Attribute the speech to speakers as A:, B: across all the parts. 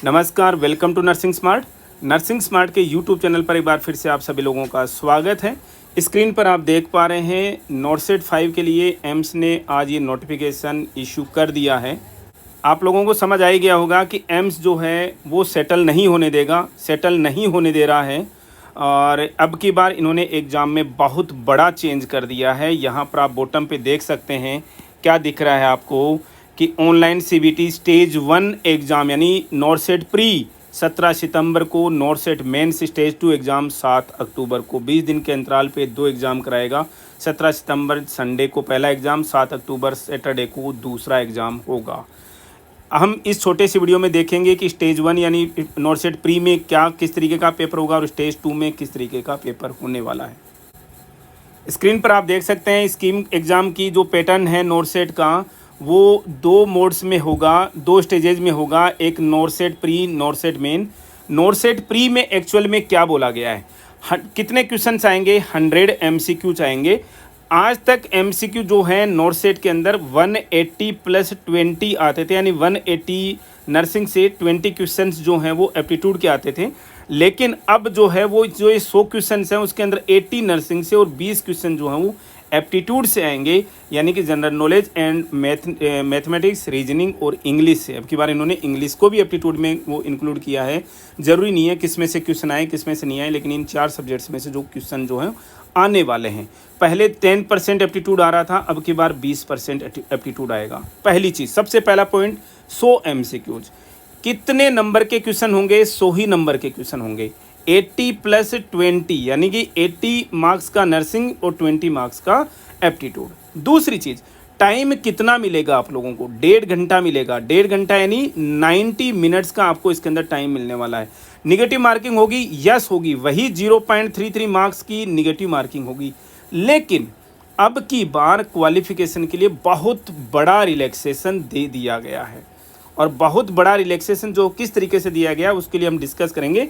A: नमस्कार, welcome to nursing smart. Nursing smart के YouTube channel पर एक बार फिर से आप सभी लोगों का स्वागत है। स्क्रीन पर आप देख पा रहे हैं नॉर्सेट 5 के लिए एम्स ने आज ये नोटिफिकेशन इशू कर दिया है। आप लोगों को समझ आ ही गया होगा कि एम्स जो है वो सेटल नहीं होने देगा, सेटल नहीं होने दे रहा है। और अब की बार इन्होंने एग्ज़ाम में बहुत बड़ा चेंज कर दिया है। यहाँ पर आप बॉटम पे देख सकते हैं, क्या दिख रहा है आपको कि ऑनलाइन सीबीटी स्टेज 1 एग्ज़ाम यानी नॉर्सेट प्री 17 सितंबर को, नॉर्सेट मेंस स्टेज 2 एग्ज़ाम 7 अक्टूबर को। 20 दिन के अंतराल पे 2 एग्ज़ाम कराएगा। 17 सितंबर संडे को पहला एग्ज़ाम, 7 अक्टूबर सैटरडे को दूसरा एग्ज़ाम होगा। हम इस छोटे से वीडियो में देखेंगे कि स्टेज 1 यानी नॉर्सेट प्री में किस तरीके का पेपर होगा और स्टेज 2 में किस तरीके का पेपर होने वाला है। स्क्रीन पर आप देख सकते हैं स्कीम एग्ज़ाम की जो पैटर्न है नॉर्सेट का, वो 2 मोड्स में होगा, 2 स्टेजेज में होगा। एक नॉर्सेट प्री, नॉर्सेट मेन। नॉर्सेट प्री में एक्चुअल में क्या बोला गया है, कितने क्वेश्चंस आएंगे, 100 MCQ आएंगे। आज तक MCQ जो है नॉर्सेट के अंदर 180 + 20 आते थे, यानी 180 नर्सिंग से 20 क्वेश्चंस जो हैं वो एप्टीट्यूड के आते थे। लेकिन अब जो है वो जो ये 100 क्वेश्चंस हैं उसके अंदर 80 नर्सिंग से और 20 क्वेश्चन जो हैं वो एप्टीट्यूड से आएंगे, यानी कि general knowledge and mathematics, reasoning और इंग्लिश से। अब की बार इन्होंने इंग्लिश को भी एप्टीट्यूड में वो इंक्लूड किया है। ज़रूरी नहीं है किस में से क्वेश्चन आए किस में से नहीं आए, लेकिन इन 4 सब्जेक्ट्स में से जो क्वेश्चन जो हैं आने वाले हैं। पहले 10% एप्टीट्यूड आ रहा था, अब की बार 20% एप्टीट्यूड आएगा। पहली चीज़, सबसे पहला पॉइंट, 100 MCQs। कितने नंबर के क्वेश्चन होंगे? 100 ही नंबर के क्वेश्चन होंगे। 80 + 20 यानी कि 80 मार्क्स का नर्सिंग और 20 मार्क्स का एप्टीट्यूड। दूसरी चीज़, टाइम कितना मिलेगा आप लोगों को? 1.5 घंटा मिलेगा। 1.5 घंटा यानी 90 मिनट्स का आपको इसके अंदर टाइम मिलने वाला है। निगेटिव मार्किंग होगी, यस होगी, वही 0.33 मार्क्स की निगेटिव मार्किंग होगी। लेकिन अब की बार क्वालिफिकेशन के लिए बहुत बड़ा रिलैक्सेशन दे दिया गया है। और बहुत बड़ा रिलैक्सेशन जो किस तरीके से दिया गया उसके लिए हम डिस्कस करेंगे।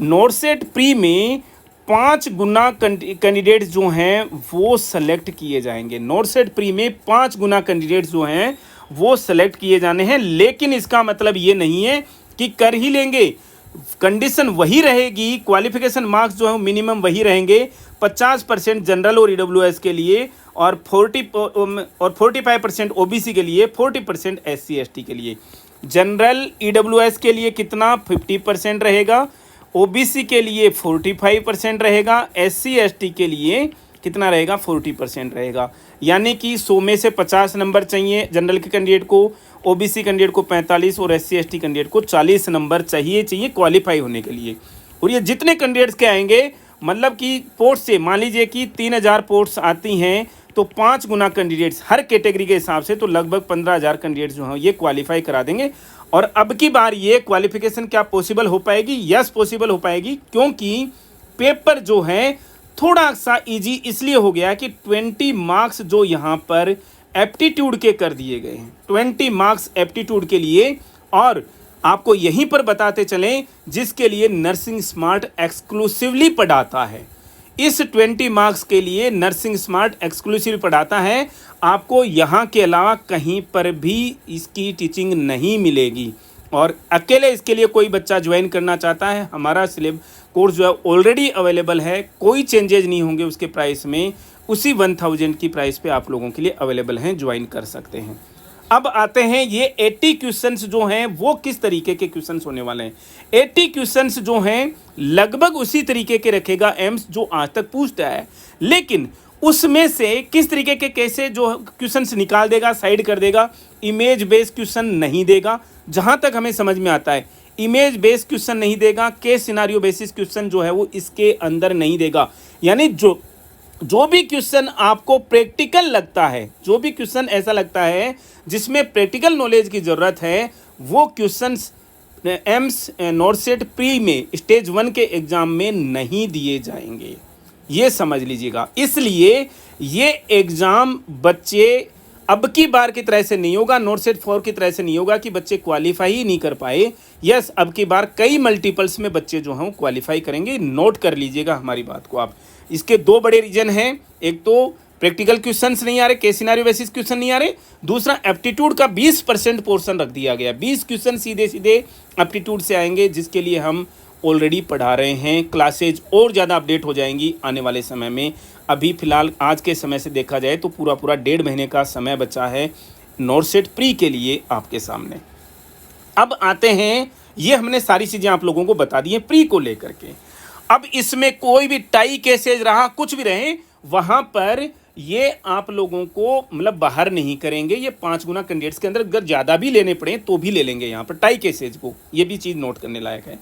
A: नॉर्सेट प्री में 5 गुना कैंडिडेट्स जो हैं वो सेलेक्ट किए जाएंगे। नॉर्सेट प्री में 5 गुना कैंडिडेट्स जो हैं वो सेलेक्ट किए जाने हैं। लेकिन इसका मतलब ये नहीं है कि कर ही लेंगे। कंडीशन वही रहेगी, क्वालिफिकेशन मार्क्स जो है मिनिमम वही रहेंगे। 50% जनरल और EWS के लिए और 45% OBC के लिए, 40% SC ST के लिए। जनरल EWS के लिए कितना? 50% रहेगा। OBC के लिए 45% रहेगा। SC ST के लिए कितना रहेगा? 40% रहेगा। यानी कि 100 में से 50 नंबर चाहिए जनरल के कैंडिडेट को, OBC कैंडिडेट को 45 और SC ST कैंडिडेट को 40 नंबर चाहिए क्वालिफाई होने के लिए। और ये जितने कैंडिडेट्स के आएंगे, मतलब कि पोस्ट से मान लीजिए कि 3000 पोस्ट्स आती हैं तो 5 गुना कैंडिडेट्स हर कैटेगरी के हिसाब से, तो लगभग 15,000 कैंडिडेट्स जो हैं ये क्वालिफाई करा देंगे। और अब की बार ये क्वालिफिकेशन क्या पॉसिबल हो पाएगी? यस पॉसिबल हो पाएगी, क्योंकि पेपर जो है थोड़ा सा इजी इसलिए हो गया कि 20 मार्क्स जो यहाँ पर एप्टीट्यूड के कर दिए गए हैं, 20 मार्क्स एप्टीट्यूड के लिए। और आपको यहीं पर बताते चलें, जिसके लिए नर्सिंग स्मार्ट एक्सक्लूसिवली पढ़ाता है, इस 20 मार्क्स के लिए नर्सिंग स्मार्ट एक्सक्लूसिव पढ़ाता है। आपको यहाँ के अलावा कहीं पर भी इसकी टीचिंग नहीं मिलेगी। और अकेले इसके लिए कोई बच्चा ज्वाइन करना चाहता है, हमारा कोर्स जो है ऑलरेडी अवेलेबल है, कोई चेंजेज नहीं होंगे उसके प्राइस में, उसी 1000 की प्राइस पे आप लोगों के लिए अवेलेबल हैं, ज्वाइन कर सकते हैं। अब आते हैं ये 80 क्वेश्चंस जो हैं वो किस तरीके के क्वेश्चंस होने वाले हैं। 80 क्वेश्चंस जो हैं लगभग उसी तरीके के रखेगा एम्स जो आज तक पूछता है, लेकिन उसमें से किस तरीके के कैसे जो क्वेश्चंस निकाल देगा, साइड कर देगा। इमेज बेस्ड क्वेश्चन नहीं देगा, जहां तक हमें समझ में आता है इमेज बेस्ड क्वेश्चन नहीं देगा। केस सिनारियो बेसिस क्वेश्चन जो है वो इसके अंदर नहीं देगा। यानी जो भी क्वेश्चन आपको प्रैक्टिकल लगता है, जो भी क्वेश्चन ऐसा लगता है जिसमें प्रैक्टिकल नॉलेज की ज़रूरत है, वो क्वेश्चंस एम्स नॉर्सेट प्री में स्टेज 1 के एग्ज़ाम में नहीं दिए जाएंगे, ये समझ लीजिएगा। इसलिए ये एग्ज़ाम बच्चे अब की बार की तरह से नहीं होगा, नॉर्सेट 4 की तरह से नहीं होगा कि बच्चे क्वालिफाई ही नहीं कर पाए। यस, अब की बार कई मल्टीपल्स में बच्चे जो हैं क्वालिफाई करेंगे। नोट कर लीजिएगा हमारी बात को आप। इसके 2 बड़े रीजन हैं। एक तो प्रैक्टिकल क्वेश्चंस नहीं आ रहे, केस सिनेरियो बेसिस क्वेश्चन नहीं आ रहे। दूसरा, एप्टीट्यूड का 20% पोर्शन रख दिया गया, 20 क्वेश्चन सीधे सीधे एप्टीट्यूड से आएंगे, जिसके लिए हम ऑलरेडी पढ़ा रहे हैं। क्लासेज और ज़्यादा अपडेट हो जाएंगी आने वाले समय में। अभी फ़िलहाल आज के समय से देखा जाए तो पूरा 1.5 महीने का समय बचा है नॉर्सेट प्री के लिए आपके सामने। अब आते हैं, ये हमने सारी चीज़ें आप लोगों को बता दी हैं प्री को लेकर के। अब इसमें कोई भी टाई केसेज रहा, कुछ भी रहे, वहाँ पर ये आप लोगों को मतलब बाहर नहीं करेंगे। ये 5 गुना कैंडिडेट्स के अंदर अगर ज़्यादा भी लेने पड़े तो भी ले लेंगे यहाँ पर टाई केसेज को। ये भी चीज़ नोट करने लायक है।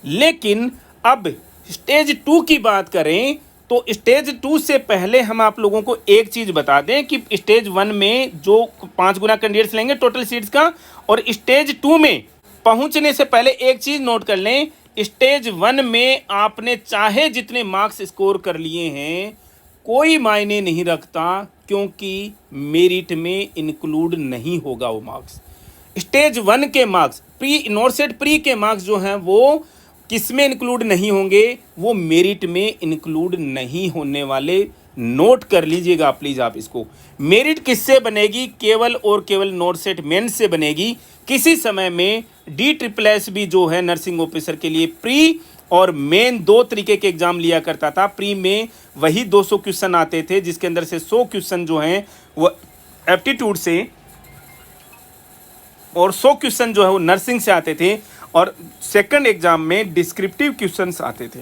A: लेकिन अब स्टेज 2 की बात करें तो स्टेज 2 से पहले हम आप लोगों को एक चीज़ बता दें कि स्टेज 1 में जो 5 गुना कैंडिडेट्स लेंगे टोटल सीट्स का, और स्टेज 2 में पहुंचने से पहले एक चीज़ नोट कर लें, स्टेज 1 में आपने चाहे जितने मार्क्स स्कोर कर लिए हैं कोई मायने नहीं रखता, क्योंकि मेरिट में इंक्लूड नहीं होगा वो मार्क्स। स्टेज 1 के मार्क्स, प्री नॉर्सेट प्री के मार्क्स जो हैं वो किस में इंक्लूड नहीं होंगे, वो मेरिट में इंक्लूड नहीं होने वाले। नोट कर लीजिएगा प्लीज़ आप इसको। मेरिट किससे बनेगी? केवल और केवल नॉर्सेट मेंस से बनेगी। किसी समय में DSSS भी जो है नर्सिंग ऑफिसर के लिए प्री और मेन 2 तरीके के एग्जाम लिया करता था। प्री में वही 200 क्वेश्चन आते थे, जिसके अंदर से 100 क्वेश्चन जो हैं वो एप्टीट्यूड से और 100 क्वेश्चन जो है वो नर्सिंग से आते थे, और सेकंड एग्जाम में डिस्क्रिप्टिव क्वेश्चंस आते थे।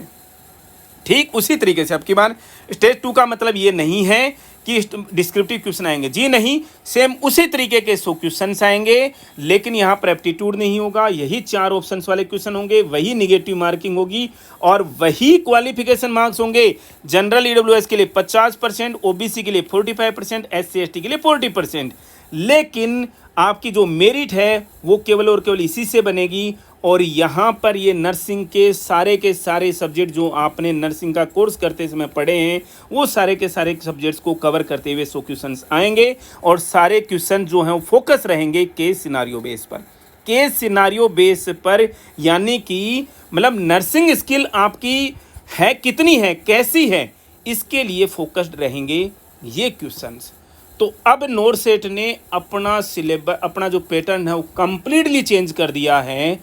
A: ठीक उसी तरीके से अब की बार स्टेज 2 का मतलब ये नहीं है कि डिस्क्रिप्टिव क्वेश्चन आएंगे, जी नहीं, सेम उसी तरीके के 100 क्वेश्चंस आएंगे, लेकिन यहाँ पर एप्टीट्यूड नहीं होगा। यही 4 ऑप्शंस वाले क्वेश्चन होंगे, वही निगेटिव मार्किंग होगी और वही क्वालिफिकेशन मार्क्स होंगे। जनरल EWS के लिए 50%, OBC के लिए 45%, SC/ST के लिए 40%। लेकिन आपकी जो मेरिट है वो केवल और केवल इसी से बनेगी। और यहाँ पर ये नर्सिंग के सारे सब्जेक्ट जो आपने नर्सिंग का कोर्स करते समय पढ़े हैं, वो सारे के सारे सब्जेक्ट्स को कवर करते हुए 100 क्वेश्चंस आएंगे, और सारे क्वेश्चन जो हैं वो फोकस रहेंगे केस सिनारियो बेस पर। केस सिनारियो बेस पर यानी कि मतलब नर्सिंग स्किल आपकी है कितनी है, कैसी है, इसके लिए फोकस्ड रहेंगे ये क्वेश्चंस। तो अब नॉर्सेट ने अपना सिलेबस, अपना जो पैटर्न है वो कंप्लीटली चेंज कर दिया है।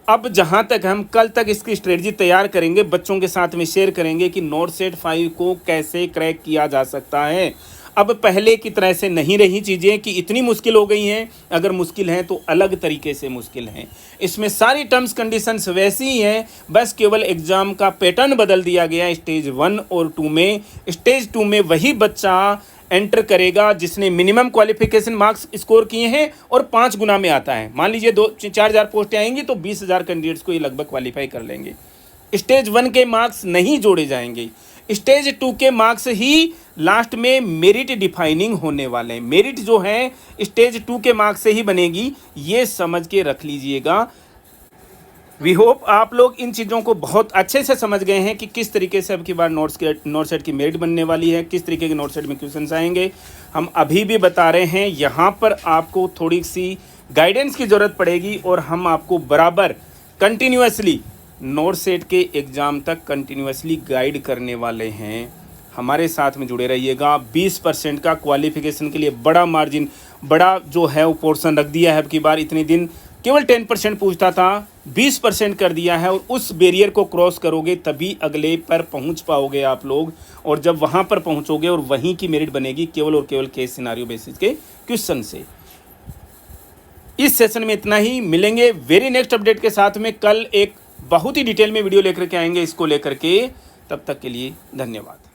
A: अब जहां तक हम कल तक इसकी स्ट्रेटजी तैयार करेंगे, बच्चों के साथ में शेयर करेंगे कि नॉर्सेट 5 को कैसे क्रैक किया जा सकता है। अब पहले की तरह से नहीं रही चीज़ें कि इतनी मुश्किल हो गई हैं, अगर मुश्किल हैं तो अलग तरीके से मुश्किल हैं। इसमें सारी टर्म्स कंडीशंस वैसी ही हैं, बस केवल एग्ज़ाम का पैटर्न बदल दिया गया स्टेज 1 और 2 में। स्टेज 2 में वही बच्चा एंटर करेगा जिसने मिनिमम क्वालिफिकेशन मार्क्स स्कोर किए हैं और 5 गुना में आता है। मान लीजिए 4,000 पोस्टें आएंगी तो 20,000 कैंडिडेट्स को ये लगभग क्वालिफाई कर लेंगे। स्टेज 1 के मार्क्स नहीं जोड़े जाएंगे, स्टेज 2 के मार्क्स ही लास्ट में मेरिट डिफाइनिंग होने वाले हैं। मेरिट जो है स्टेज 2 के मार्क्स से ही बनेगी, ये समझ के रख लीजिएगा। वी होप आप लोग इन चीज़ों को बहुत अच्छे से समझ गए हैं कि किस तरीके से अब की बार नॉर्सेट की मेरिट बनने वाली है, किस तरीके के नॉर्सेट में क्वेश्चंस आएंगे। हम अभी भी बता रहे हैं, यहाँ पर आपको थोड़ी सी गाइडेंस की ज़रूरत पड़ेगी, और हम आपको बराबर कंटिन्यूसली नॉर्सेट के एग्ज़ाम तक कंटिन्यूसली गाइड करने वाले हैं। हमारे साथ में जुड़े रहिएगा। 20% का क्वालिफिकेशन के लिए बड़ा मार्जिन, बड़ा जो है वो पोर्शन रख दिया है। अब की बार इतने दिन केवल 10% पूछता था, 20% कर दिया है, और उस बैरियर को क्रॉस करोगे तभी अगले पर पहुंच पाओगे आप लोग। और जब वहां पर पहुंचोगे और वहीं की मेरिट बनेगी केवल और केवल केस सिनारियो बेसिस के क्वेश्चन से। इस सेशन में इतना ही, मिलेंगे वेरी नेक्स्ट अपडेट के साथ में। कल एक बहुत ही डिटेल में वीडियो लेकर के आएंगे इसको लेकर के। तब तक के लिए धन्यवाद।